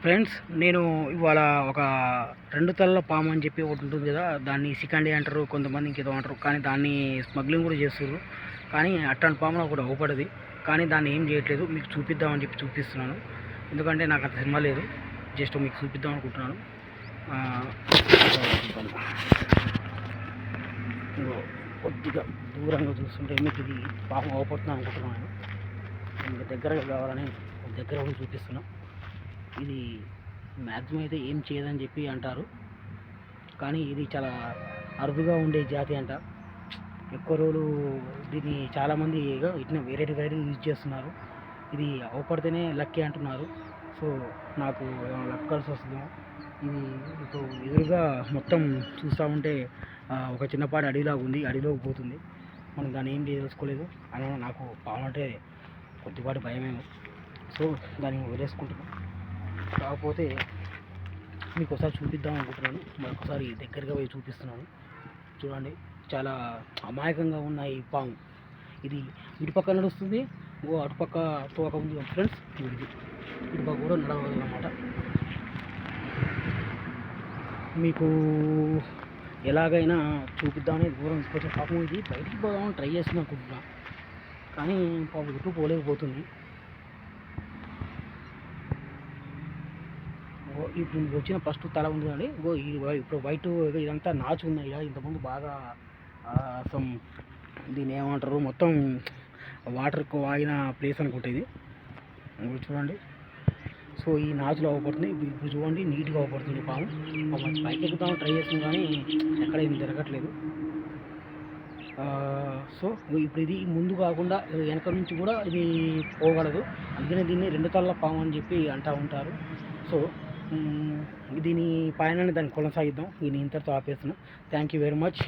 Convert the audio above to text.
Friends, నేను ఇవాళ ఒక రెండు తలల పాము అని చెప్పి ఒకటి ఉంటుంది కదా, దాన్ని సికండి అంటారు, కొంతమంది ఇంకేదో అంటారు. కానీ దాన్ని స్మగ్లింగ్ కూడా చేస్తారు. కానీ అట్లాంటి పాములో ఒకటి అవపడది. కానీ దాన్ని ఏం చేయట్లేదు, మీకు చూపిద్దామని చెప్పి చూపిస్తున్నాను. ఎందుకంటే నాకు అంత సినిమా లేదు, జస్ట్ మీకు చూపిద్దాం అనుకుంటున్నాను. కొద్దిగా దూరంగా చూస్తుంటే మీకు ఇది పాము అవపడుతున్నాను అనుకుంటున్నాను. మీకు దగ్గరగా కావాలని దగ్గర కూడా చూపిస్తున్నాను. ఇది మ్యాక్సిమం అయితే ఏం చేయదని చెప్పి అంటారు, కానీ ఇది చాలా అరుదుగా ఉండే జాతి అంట. ఎక్కువ రోజులు దీన్ని చాలామంది ఇట్లా వెరైటీ యూజ్ చేస్తున్నారు. ఇది అవపడితేనే లక్కీ అంటున్నారు. సో నాకు లక్ కలిసి వస్తుందేమో. ఇది ఇప్పుడు ఎదురుగా మొత్తం చూస్తూ ఉంటే ఒక చిన్నపాటి అడవిలాగా ఉంది, అడవిలోకి పోతుంది. మనం దాన్ని ఏం తెలుసుకోలేదు అని నాకు పాము అంటే కొద్దిపాటి భయమేమో. సో దాన్ని వదిలేసుకుంటున్నాను. కాకపోతే మీకు ఒకసారి చూపిద్దాం అనుకుంటున్నాను, మరొకసారి దగ్గరగా పోయి చూపిస్తున్నాను. చూడండి, చాలా అమాయకంగా ఉన్న ఈ పాము. ఇది ఇటుపక్క నడుస్తుంది, అటుపక్క తోక ఉంది ఫ్రెండ్స్. ఇది ఇటుపక్క కూడా నడవదు అన్నమాట. మీకు ఎలాగైనా చూపిద్దామని దూరం తీసుకొచ్చే పాపం. ఇది బయటికి పోదామని ట్రై చేస్తుంది అనుకుంటున్నా, కానీ పాపం ఎటు పోలేకపోతుంది. ఇప్పుడు వచ్చిన ఫస్ట్ తల ఉంది అండి. ఇప్పుడు వైట్ ఇదంతా నాచు ఉన్నాయి. ఇంతకుముందు బాగా దీన్ని ఏమంటారు, మొత్తం వాటర్ ఆగిన ప్లేస్ అనుకుంటుంది. ఇప్పుడు చూడండి, సో ఈ నాచులో అవపడుతుంది. ఇప్పుడు చూడండి, నీట్గా అవపడుతుంది పాము. పైకి ఎక్కుతామని ట్రై చేస్తుంది, కానీ ఎక్కడ ఏం జరగట్లేదు. సో ఇప్పుడు ఇది ముందు కాకుండా వెనక నుంచి కూడా ఇది పోగలదు. అందుకనే దీన్ని రెండు తలల పాము అని చెప్పి అంటూ ఉంటారు. సో దీని పైన దాన్ని కొనసాగిద్దాం. దీన్ని ఇంతటితో ఆపేస్తున్నాం. Thank you very much.